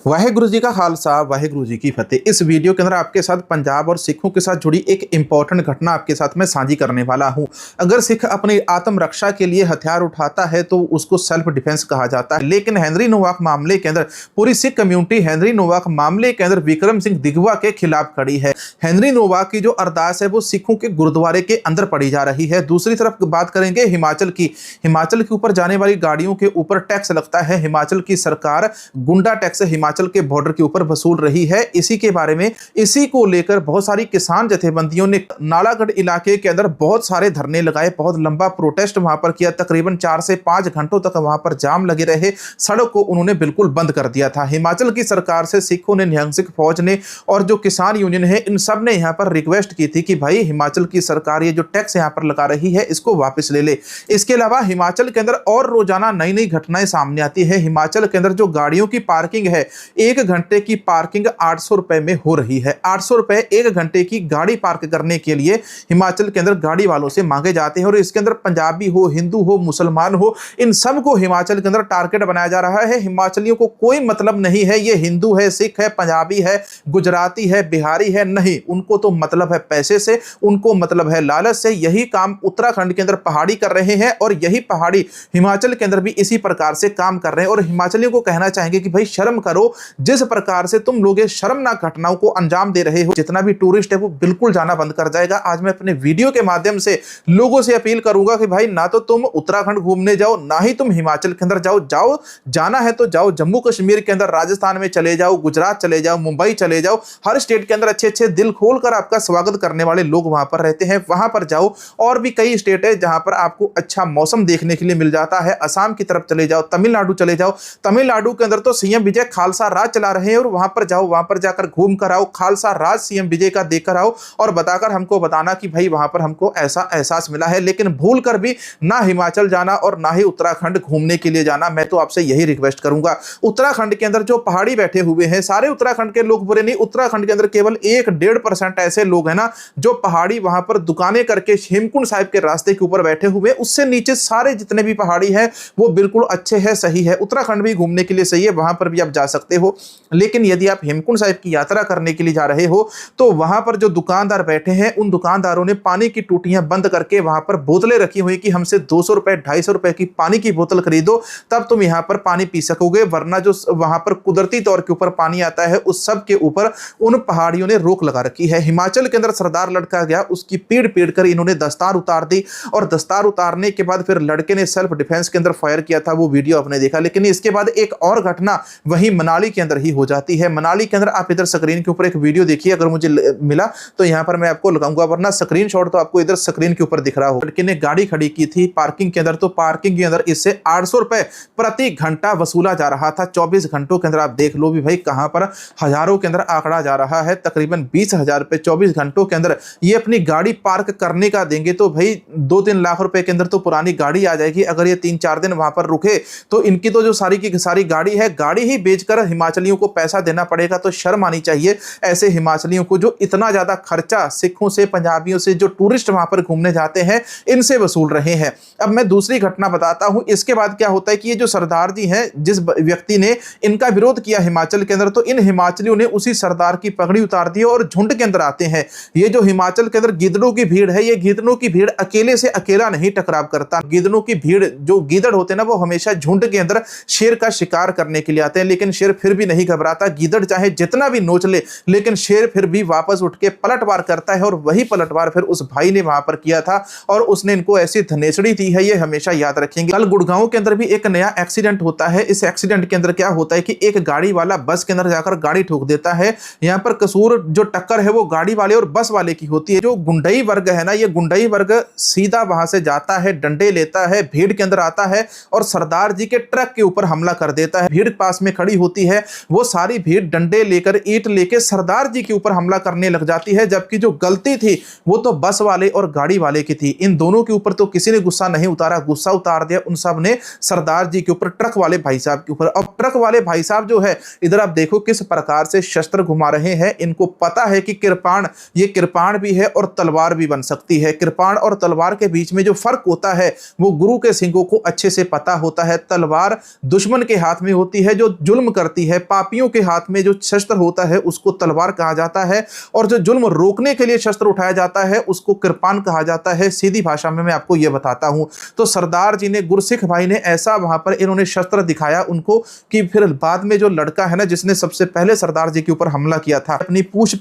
वाहेगुरु जी का खालसा वाहेगुरु जी की फतेह। इस वीडियो के अंदर आपके साथ पंजाब और सिखों के साथ जुड़ी एक इंपॉर्टेंट घटना आपके साथ मैं साझी करने वाला हूं। अगर सिख अपनी आत्मरक्षा के लिए हथियार उठाता है तो उसको सेल्फ डिफेंस कहा जाता है, लेकिन हेनरी नोवाक मामले के अंदर पूरी सिख कम्युनिटी हेनरी नोवाक मामले के अंदर विक्रम सिंह दिगवा के खिलाफ खड़ी है। हेनरी नोवाक की जो अरदास है वो सिखों के गुरुद्वारे के अंदर पड़ी जा रही है। दूसरी तरफ बात करेंगे हिमाचल की। हिमाचल के ऊपर जाने वाली गाड़ियों के ऊपर टैक्स लगता है। हिमाचल की सरकार गुंडा टैक्स हिमाचल के बॉर्डर के ऊपर वसूल रही है। इसी के बारे में, इसी को लेकर बहुत सारी किसान जथेबंदियों ने नालागढ़ इलाके के अंदर बहुत सारे धरने लगाए, बहुत लंबा प्रोटेस्ट वहां पर किया। तकरीबन 4 से 5 घंटों तक वहां पर जाम लगे रहे। सड़क को उन्होंने बिल्कुल बंद कर दिया था। हिमाचल की सरकार से सिखों ने, निहंग सिख फौज ने और जो किसान यूनियन है, इन सब ने यहां पर रिक्वेस्ट की थी कि भाई हिमाचल की सरकार ये जो टैक्स यहां पर लगा रही है इसको वापस ले ले। इसके अलावा हिमाचल के अंदर और रोजाना नई नई घटनाएं सामने आती है। हिमाचल के अंदर जो गाड़ियों की पार्किंग है, 1 घंटे की पार्किंग 800 रुपए में हो रही है। 800 रुपए 1 घंटे की गाड़ी पार्क करने के लिए हिमाचल के अंदर गाड़ी वालों से मांगे जाते हैं। और इसके अंदर पंजाबी हो, हिंदू हो, मुसलमान हो, इन सब को हिमाचल के अंदर टारगेट बनाया जा रहा है। हिमाचलियों को कोई मतलब नहीं है ये हिंदू है, सिख है, पंजाबी है, गुजराती है, बिहारी है, नहीं। उनको तो मतलब है पैसे से, उनको मतलब है लालच से। यही काम उत्तराखंड के अंदर पहाड़ी कर रहे हैं और यही पहाड़ी हिमाचल के अंदर भी इसी प्रकार से काम कर रहे हैं। और हिमाचलियों को कहना चाहेंगे कि भाई शर्म करो, जिस प्रकार से तुम लोग शर्मनाक घटनाओं को अंजाम दे रहे हो। जितना भी टूरिस्ट है वो बिल्कुल जाना बंद कर जाएगा। आज मैं अपने वीडियो के माध्यम से लोगों से अपील करूंगा कि भाई ना तो तुम उत्तराखंड घूमने जाओ, ना ही तुम हिमाचल के अंदर जाओ। जाना है तो जाओ जम्मू कश्मीर के अंदर, राजस्थान में चले जाओ, गुजरात चले जाओ, मुंबई चले जाओ। हर स्टेट के अंदर अच्छे अच्छे दिल खोलकर आपका स्वागत करने वाले लोग वहां पर रहते हैं, वहां पर जाओ। और भी कई स्टेट है जहां पर आपको अच्छा मौसम देखने के लिए मिल जाता है। असम की तरफ चले जाओ, तमिलनाडु चले जाओ। तमिलनाडु के अंदर तो सीएम विजय खालसा राज चला रहे हैं और वहां पर जाओ, वहां पर जाकर घूम कर आओ, खालसा राज सीएम विजय का देकर आओ और बताकर हमको बताना कि भाई वहां पर हमको ऐसा एहसास मिला है। लेकिन भूल कर भी ना हिमाचल जाना और ना ही उत्तराखंड घूमने के लिए जाना। मैं तो आपसे यही रिक्वेस्ट करूंगा। उत्तराखंड के अंदर जो पहाड़ी बैठे हुए हैं, सारे उत्तराखंड के लोग बुरे नहीं। उत्तराखंड के अंदर केवल 1-1.5% ऐसे लोग हैं ना जो पहाड़ी वहां पर दुकानें करके हेमकुंड साहिब के रास्ते के ऊपर बैठे हुए। उससे नीचे सारे जितने भी पहाड़ी है वो बिल्कुल अच्छे है, सही है। उत्तराखंड भी घूमने के लिए सही है, वहां पर भी आप जा सकते हो। लेकिन यदि आप हेमकुंड साहिब की यात्रा करने के लिए जा रहे हो तो वहां पर जो दुकानदार बैठे हैं, उन दुकानदारों ने पानी की टूटियां बंद करके वहां पर बोतलें रखी हुई कि हमसे 200 रुपए 250 रुपए की पानी की बोतल खरीदो, तब तुम यहां पर पानी पी सकोगे। वरना जो वहां पर कुदरती तौर के ऊपर पानी आता है उस सब के ऊपर उन पहाड़ियों ने रोक लगा रखी है। हिमाचल के अंदर सरदार लड़का गया, उसकी पीड़ पीड़ कर इन्होंने दस्तार उतार दी और दस्तार उतारने के बाद फिर लड़के ने सेल्फ डिफेंस के अंदर फायर किया था। वो वीडियो आपने देखा। लेकिन इसके बाद एक और घटना वही मनाली के अंदर ही हो जाती है। मनाली के अंदर आप इधर स्क्रीन के ऊपर एक वीडियो देखिए, अगर मुझे मिला तो यहां पर मैं आपको लगाऊंगा, वरना स्क्रीनशॉट तो आपको इधर स्क्रीन के ऊपर दिख रहा हो। लड़के ने गाड़ी खड़ी की थी पार्किंग के अंदर, तो पार्किंग के अंदर इससे 800 रुपए प्रति घंटा वसूला जा रहा था। 24 घंटों के अंदर आप देख लो भी भाई कहां पर हजारों के अंदर आंकड़ा जा रहा है। तकरीबन 20,000 रुपए 24 घंटों के अंदर ये अपनी गाड़ी पार्क करने का देंगे तो भाई 2-3 लाख रुपए के अंदर तो पुरानी गाड़ी आ जाएगी। अगर ये 3-4 दिन वहां पर रुके तो इनकी तो जो सारी की सारी गाड़ी है, गाड़ी ही बेचकर हिमाचलियों को पैसा देना पड़ेगा। तो शर्म आनी चाहिए ऐसे हिमाचलियों को जो इतना ज्यादा खर्चा सिखों से, पंजाबियों से, जो टूरिस्ट वहां पर घूमने जाते हैं, इनसे वसूल रहे हैं। अब मैं दूसरी घटना बताता हूं। इसके बाद क्या होता है कि ये जो सरदार जी हैं, जिस व्यक्ति ने इनका विरोध किया हिमाचल के अंदर, तो इन हिमाचलियों ने उसी सरदार की पगड़ी उतार दी और झुंड के अंदर आते हैं। ये जो हिमाचल के अंदर गिदड़ों की भीड़ है, ये गिदड़ों की भीड़ अकेले से अकेला नहीं टकराव करता। गिदड़ों की भीड़, जो गिदड़ होते हैं ना, वो हमेशा झुंड के अंदर शेर का शिकार करने के लिए आते हैं। लेकिन शेर फिर भी नहीं घबराता। गिदड़ चाहे जितना भी नोच ले, लेकिन शेर फिर भी वापस उठ के पलटवार करता है। और वही पलटवार फिर उस भाई ने वहां पर किया था और उसने इनको ऐसी धनेसड़ी दी है, ये हमेशा याद रखेंगे। कल गुड़गांव के अंदर भी एक नया एक्सीडेंट होता है। इस एक्सीडेंट के अंदर क्या होता है कि एक गाड़ी वाला बस के अंदर जाकर गाड़ी ठोक देता है। यहां पर कसूर, जो टक्कर है वो गाड़ी वाले और बस वाले की होती है। जो गुंडई वर्ग है ना, ये गुंडई वर्ग सीधा वहां से जाता है, डंडे लेता है, भीड़ के अंदर आता है और सरदार जी के ट्रक के ऊपर हमला कर देता है। भीड़ पास में खड़ी होती है, वो सारी भीड़ डंडे लेकर, ईंट लेके सरदार जी के ऊपर हमला करने लग जाती है। जबकि जो गलती थी वो तो बस वाले और गाड़ी वाले की थी। इन दोनों के ऊपर तो किसी ने गुस्सा नहीं उतारा, गुस्सा उतार दिया उन सब ने सरदार जी के ऊपर, ट्रक वाले भाई साहब के ऊपर। अब ट्रक वाले भाई साहब जो है, इधर आप देखो किस प्रकार से शस्त्र घुमा रहे हैं। इनको पता है कि कृपाण, ये कृपाण भी है और तलवार भी बन सकती है। कृपाण और तलवार के बीच में जो फर्क होता है वो गुरु के सिंहों को अच्छे से पता होता है। तलवार दुश्मन के हाथ में होती है जो जुल्म करता करती है। पापियों के हाथ में जो शस्त्र होता है उसको तलवार कहा जाता है और जो जुल्म रोकने के लिए शस्त्र उठाया जाता है उसको कृपान कहा जाता है। सीधी भाषा में मैं आपको यह बताता हूं। तो सरदार जी ने, गुरसिख भाई ने ऐसा वहां पर इन्होंने शस्त्र दिखाया उनको कि फिर बाद में जो लड़का है ना जिसने सबसे पहले सरदार जी के ऊपर हमला किया था, अपनी पूंछ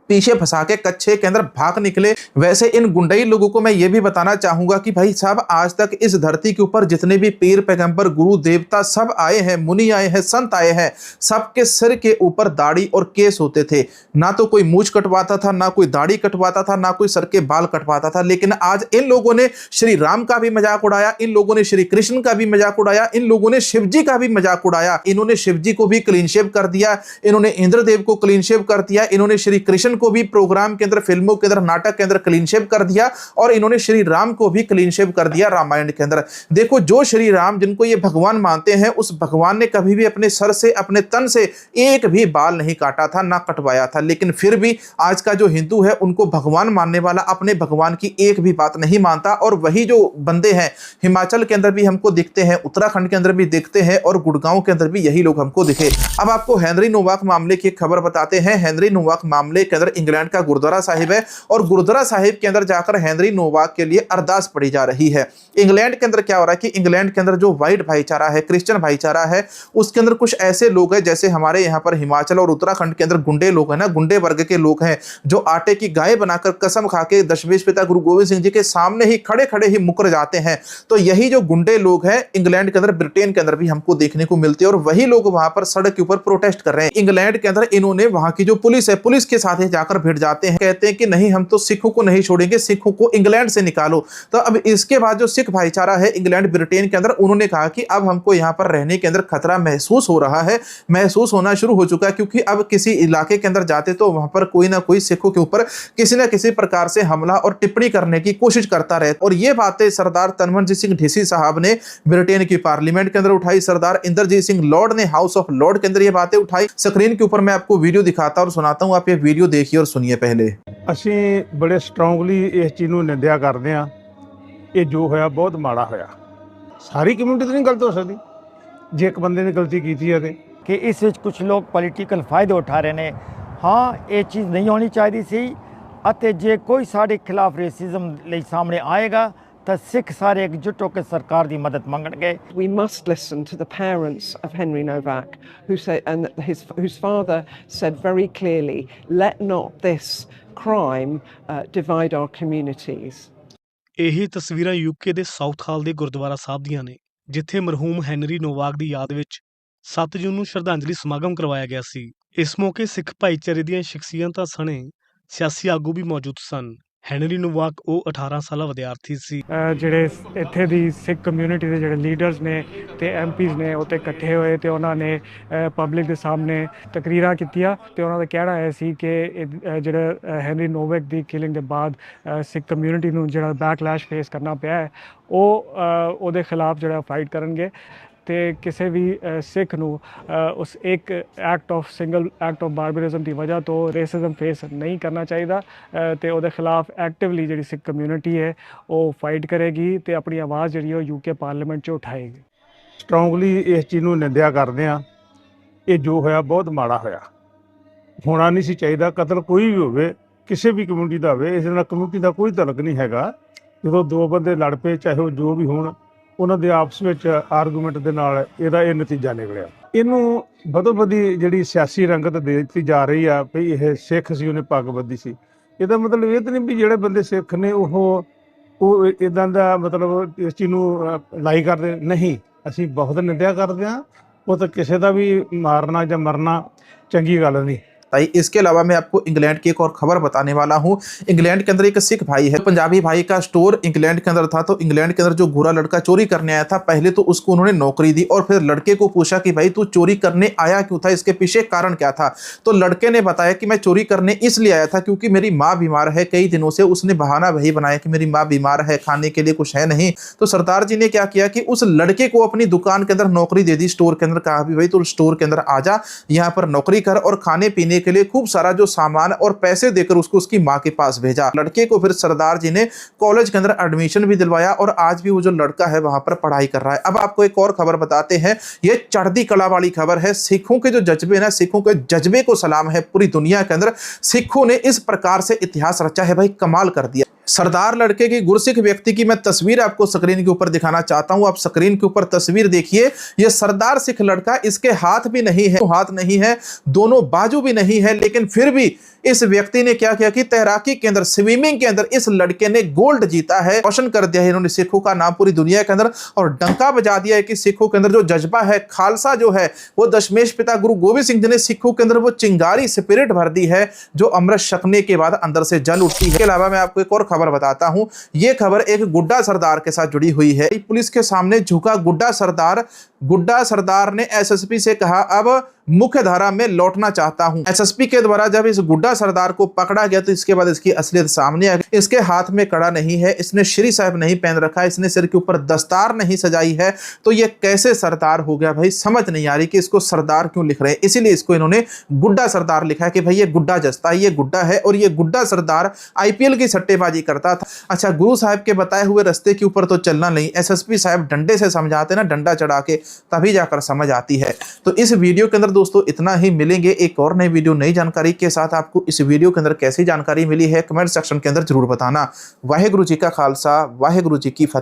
पीछे फंसा के कच्छे के अंदर भाग निकले। वैसे इन गुंडई लोगों को मैं ये भी बताना चाहूंगा कि भाई साहब, आज तक इस धरती के ऊपर जितने भी पीर पैगंबर गुरु देवता सब आए हैं, मुनि आए हैं, संत आए हैं, सबके सिर के ऊपर दाढ़ी और केस होते थे। ना तो कोई मूछ कटवाता था, ना कोई दाढ़ी कटवाता था, ना कोई सर के बाल कटवाता था। लेकिन आज इन लोगों ने श्री राम का भी मजाक उड़ाया, इन लोगों ने श्री कृष्ण का भी मजाक उड़ाया, इन लोगों ने शिव जी का भी मजाक उड़ाया। इन्होंने शिव जी को भी क्लीन शेव कर दिया, इन्होंने इंद्रदेव को क्लीन शेव कर दिया, इन्होंने श्री कृष्ण को भी प्रोग्राम के अंदर, फिल्मों के अंदर, नाटक के अंदर क्लीन शेव कर दिया और इन्होंने श्री राम को भी क्लीन शेव कर दिया रामायण के अंदर। देखो, जो श्री राम जिनको ये भगवान मानते हैं, उस भगवान ने कभी भी अपने सर से, अपने तन से एक भी बाल नहीं काटा था, ना कटवाया था। लेकिन फिर भी आज का जो हिंदू है उनको भगवान मानने वाला अपने भगवान की एक भी बात नहीं मानता। और वही जो बंदे हैं हिमाचल के अंदर भी हमको दिखते हैं, उत्तराखंड के अंदर भी दिखते हैं और गुड़गांव के अंदर भी यही लोग हमको दिखे। अब आपको हेनरी नोवाक मामले की खबर बताते हैं। हेनरी नोवाक मामले के अंदर इंग्लैंड का गुरुद्वारा साहिब है और गुरुद्वारा साहिब के अंदर जाकर हेनरी नोवाक के लिए अरदास पढ़ी जा रही है। इंग्लैंड के अंदर क्या हो रहा है कि इंग्लैंड के अंदर जो व्हाइट भाईचारा है, क्रिश्चियन भाईचारा है, उसके अंदर कुछ ऐसे लोग हैं जैसे हमारे यहाँ पर हिमाचल और उत्तराखंड के अंदर गुंडे लोग हैं ना, गुंडे वर्ग के लोग हैं जो आटे की गाय बनाकर कसम खा के दशमेश पिता गुरु गोविंद सिंह जी के सामने ही खड़े खड़े ही मुकर जाते हैं। तो यही जो गुंडे लोग हैं इंग्लैंड के अंदर, ब्रिटेन के अंदर भी हमको देखने को मिलते हैं और वही लोग वहां पर सड़क के ऊपर प्रोटेस्ट कर रहे हैं। इंग्लैंड के अंदर इन्होंने वहां की जो पुलिस है, पुलिस के साथ ही जाकर भिड़ जाते हैं, कहते हैं कि नहीं, हम तो सिखों को नहीं छोड़ेंगे, सिखों को इंग्लैंड से निकालो। तो अब इसके बाद जो सिख भाईचारा है इंग्लैंड, ब्रिटेन के अंदर, उन्होंने कहा कि अब हमको यहां पर रहने के अंदर खतरा महसूस हो रहा है, महसूस होना शुरू हो चुका है, क्योंकि अब किसी इलाके के अंदर जाते तो वहां पर कोई ना कोई सिखों के ऊपर किसी ना किसी प्रकार से हमला और टिप्पणी करने की कोशिश करता रहे। और ये बातें सरदार तनवंजीत सिंह ढीसी साहब ने ब्रिटेन की पार्लियामेंट के अंदर उठाई, सरदार इंद्रजीत सिंह लॉर्ड ने हाउस ऑफ लॉर्ड के अंदर ये बातें उठाई। स्क्रीन के ऊपर मैं आपको वीडियो दिखाता और सुनाता हूं, आप ये वीडियो देखिए और सुनिए पहले। ਅਸੀਂ ਬੜੇ ਸਟਰੋਂਗਲੀ ਇਸ ਚੀਜ਼ ਨੂੰ ਨਿੰਦਿਆ ਕਰਦੇ ਹਾਂ। ਇਹ ਜੋ ਹੋਇਆ ਬਹੁਤ ਮਾੜਾ ਹੋਇਆ। ਸਾਰੀ ਕਮਿਊਨਿਟੀ ਤਾਂ ਨਹੀਂ ਗਲਤ ਹੋ ਸਕਦੀ ਜੇ ਇੱਕ ਬੰਦੇ ਨੇ ਗਲਤੀ ਕੀਤੀ ਹੈ ਕਿ ਇਸ ਵਿੱਚ ਕੁਝ ਲੋਕ ਪੋਲੀਟੀਕਲ ਫਾਇਦੇ ਉਠਾ ਰਹੇ ਨੇ। ਹਾਂ, ਇਹ ਚੀਜ਼ ਨਹੀਂ ਹੋਣੀ ਚਾਹੀਦੀ ਸੀ ਅਤੇ ਜੇ ਕੋਈ ਸਾਡੇ ਖਿਲਾਫ ਰੇਸਿਜ਼ਮ ਲਈ ਸਾਹਮਣੇ ਆਏਗਾ ਤਾਂ ਸਿੱਖ ਸਾਰੇ ਇਕਜੁੱਟ ਹੋ ਕੇ ਸਰਕਾਰ ਦੀ ਮਦਦ ਮੰਗਣਗੇ। We must listen to the parents of Henry Novak, whose father said very clearly, let not this crime divide our communities. ਇਹੀ ਤਸਵੀਰਾਂ ਯੂਕੇ ਦੇ ਸਾਊਥ ਹਾਲ ਦੇ ਗੁਰਦੁਆਰਾ ਸਾਹਿਬ ਦੀਆਂ ਨੇ, ਜਿੱਥੇ ਮਰਹੂਮ ਹੈਨਰੀ ਨੋਵਾਕ ਦੀ ਯਾਦ ਵਿੱਚ 7 ਜੂਨ ਨੂੰ ਸ਼ਰਧਾਂਜਲੀ ਸਮਾਗਮ ਕਰਵਾਇਆ ਗਿਆ ਸੀ। ਇਸ ਮੌਕੇ ਸਿੱਖ ਭਾਈਚਾਰੇ ਦੀਆਂ ਸ਼ਖਸੀਅਤਾਂ ਸਣੇ ਸਿਆਸੀ ਆਗੂ ਵੀ ਮੌਜੂਦ ਸਨ। ਹੈਨਰੀ ਨੋਵਾਕ ਉਹ 18 ਸਾਲਾ ਵਿਦਿਆਰਥੀ ਸੀ। ਜਿਹੜੇ ਇੱਥੇ ਦੀ ਸਿੱਖ ਕਮਿਊਨਿਟੀ ਦੇ ਜਿਹੜੇ ਲੀਡਰਸ ਨੇ ਤੇ ਐਮਪੀਜ਼ ਨੇ ਉੱਥੇ ਇਕੱਠੇ ਹੋਏ ਤੇ ਉਹਨਾਂ ਨੇ ਪਬਲਿਕ ਦੇ ਸਾਹਮਣੇ ਤਕਰੀਰਾਂ ਕੀਤੀਆਂ ਤੇ ਉਹਨਾਂ ਦਾ ਕਹਿਣਾ ਇਹ ਸੀ ਕਿ ਜਿਹੜਾ ਹੈਨਰੀ ਨੋਵਾਕ ਦੀ ਕਿਲਿੰਗ ਦੇ ਬਾਅਦ ਸਿੱਖ ਕਮਿਊਨਿਟੀ ਨੂੰ ਜਿਹੜਾ ਬੈਕਲੈਸ਼ ਫੇਸ ਕਰਨਾ ਪਿਆ ਹੈ ਉਹਦੇ ਖਿਲਾਫ ਜਿਹੜਾ ਫਾਈਟ ਕਰਨਗੇ ਤੇ ਕਿਸੇ ਵੀ ਸਿੱਖ ਨੂੰ ਉਸ ਇੱਕ ਸਿੰਗਲ ਐਕਟ ਆਫ ਬਾਰਬਰਿਜ਼ਮ ਦੀ ਵਜ੍ਹਾ ਤੋਂ ਰੇਸਿਜ਼ਮ ਫੇਸ ਨਹੀਂ ਕਰਨਾ ਚਾਹੀਦਾ ਤੇ ਉਹਦੇ ਖਿਲਾਫ ਐਕਟਿਵਲੀ ਜਿਹੜੀ ਸਿੱਖ ਕਮਿਊਨਿਟੀ ਹੈ ਉਹ ਫਾਈਟ ਕਰੇਗੀ ਤੇ ਆਪਣੀ ਆਵਾਜ਼ ਜਿਹੜੀ ਉਹ ਯੂਕੇ ਪਾਰਲੀਮੈਂਟ 'ਚ ਉਠਾਏਗੀ। ਸਟਰੋਂਗਲੀ ਇਸ ਚੀਜ਼ ਨੂੰ ਨਿੰਦਿਆ ਕਰਦੇ ਹਾਂ। ਇਹ ਜੋ ਹੋਇਆ ਬਹੁਤ ਮਾੜਾ ਹੋਇਆ, ਹੋਣਾ ਨਹੀਂ ਸੀ ਚਾਹੀਦਾ। ਕਤਲ ਕੋਈ ਵੀ ਹੋਵੇ, ਕਿਸੇ ਵੀ ਕਮਿਊਨਿਟੀ ਦਾ ਹੋਵੇ, ਇਸ ਨਾਲ ਕਮਿਊਨਿਟੀ ਦਾ ਕੋਈ ਤਾਲੁਕ ਨਹੀਂ ਹੈਗਾ। ਜਦੋਂ ਦੋ ਬੰਦੇ ਲੜ ਪਏ, ਚਾਹੇ ਉਹ ਜੋ ਵੀ ਹੋਣ, ਉਹਨਾਂ ਦੇ ਆਪਸ ਵਿੱਚ ਆਰਗੂਮੈਂਟ ਦੇ ਨਾਲ ਇਹਦਾ ਇਹ ਨਤੀਜਾ ਨਿਕਲਿਆ। ਇਹਨੂੰ ਬਦੋ-ਬਦੀ ਜਿਹੜੀ ਸਿਆਸੀ ਰੰਗਤ ਦੇ ਦਿੱਤੀ ਜਾ ਰਹੀ ਆ ਵੀ ਇਹ ਸਿੱਖ ਸੀ, ਉਹਨੇ ਪੱਗ ਬੱਧੀ ਸੀ। ਇਹਦਾ ਮਤਲਬ ਇਹ ਤਾਂ ਨਹੀਂ ਵੀ ਜਿਹੜੇ ਬੰਦੇ ਸਿੱਖ ਨੇ ਉਹ ਇੱਦਾਂ ਦਾ ਮਤਲਬ ਇਸ ਚੀਜ਼ ਨੂੰ ਲਾਈ ਕਰਦੇ ਨਹੀਂ। ਅਸੀਂ ਬਹੁਤ ਨਿੰਦਿਆ ਕਰਦੇ ਹਾਂ। ਉਹ ਤਾਂ ਕਿਸੇ ਦਾ ਵੀ ਮਾਰਨਾ ਜਾਂ ਮਰਨਾ ਚੰਗੀ ਗੱਲ नहीं। इसके अलावा मैं आपको इंग्लैंड की एक और खबर बताने वाला हूं। इंग्लैंड के अंदर एक सिख भाई है, पंजाबी भाई का स्टोर इंग्लैंड के अंदर था। तो इंग्लैंड के अंदर जो गोरा लड़का चोरी करने आया था, पहले तो उसको उन्होंने नौकरी दी और फिर लड़के को पूछा कि भाई तू चोरी करने आया क्यों था, इसके पीछे कारण क्या था। तो लड़के ने बताया कि मैं चोरी करने इसलिए आया था क्योंकि मेरी माँ बीमार है, कई दिनों से। उसने बहाना वही बनाया कि मेरी माँ बीमार है, खाने के लिए कुछ है नहीं। तो सरदार जी ने क्या किया कि उस लड़के को अपनी दुकान के अंदर नौकरी दे दी, स्टोर के अंदर। कहा भी भाई तू स्टोर के अंदर आ जा, यहाँ पर नौकरी कर और खाने पीने देने के लिए खूब सारा जो सामान और पैसे देकर उसको उसकी माँ के पास भेजा। लड़के को फिर सरदार जी ने कॉलेज के अंदर एडमिशन भी दिलवाया और आज भी वो जो लड़का है वहां पर पढ़ाई कर रहा है। अब आपको एक और खबर बताते हैं, ये चढ़ती कला वाली खबर है। सिखों के जो जज्बे ना, सिखों के जज्बे को सलाम है पूरी दुनिया के अंदर। सिखों ने इस प्रकार से इतिहास रचा है भाई, कमाल कर दिया। सरदार लड़के की गुरसिख व्यक्ति की मैं तस्वीर आपको स्क्रीन के ऊपर दिखाना चाहता हूं। आप स्क्रीन के ऊपर तस्वीर देखिए, ये सरदार सिख लड़का, इसके हाथ भी नहीं है, हाथ नहीं है, दोनों बाजू भी नहीं है, लेकिन फिर भी इस व्यक्ति ने क्या किया कि तैराकी के अंदर, स्विमिंग के अंदर इस लड़के ने गोल्ड जीता है। रोशन कर दिया है इन्होंने सिखों का नाम पूरी दुनिया के अंदर, और डंका बजा दिया है कि सिखों के अंदर जो जज्बा है, खालसा जो है, वो दशमेश पिता गुरु गोविंद सिंह जी ने सिखों के अंदर वो चिंगारी स्पिरिट भर दी है जो अमृत छकने के बाद अंदर से जल उठती है। इसके अलावा मैं आपको एक और खबर बताता हूं। यह खबर एक गुड्डा सरदार के साथ जुड़ी हुई है। पुलिस के सामने झुका गुड्डा सरदार ने एसएसपी से कहा, अब मुख्य धारा में लौटना चाहता हूं। एसएसपी के द्वारा जब इस गुड्डा सरदार को पकड़ा गया तो इसके बाद इसकी असलियत सामने आ गई। इसके हाथ में कड़ा नहीं है, इसने श्री साहब नहीं पहन रखा है, इसने सिर के ऊपर दस्तार नहीं सजाई है, तो ये कैसे सरदार हो गया भाई? समझ नहीं आ रही कि इसको सरदार क्यों लिख रहे हैं। इसीलिए इसको इन्होंने गुड्डा सरदार लिखा है कि भाई ये गुड्डा जस्ता है, ये गुड्डा है, और ये गुड्डा सरदार आईपीएल की सट्टेबाजी करता था। अच्छा, गुरु साहब के बताए हुए रास्ते के ऊपर तो चलना नहीं, एसएसपी साहब डंडे से समझाते ना, डंडा चढ़ा के, तभी जाकर समझ आती है। तो इस वीडियो के अंदर दोस्तों इतना ही। मिलेंगे एक और नई वीडियो नई जानकारी के साथ। आपको इस वीडियो के अंदर कैसी जानकारी मिली है कमेंट सेक्शन के अंदर जरूर बताना। वाहेगुरु जी का खालसा, वाहेगुरु जी की फतेह।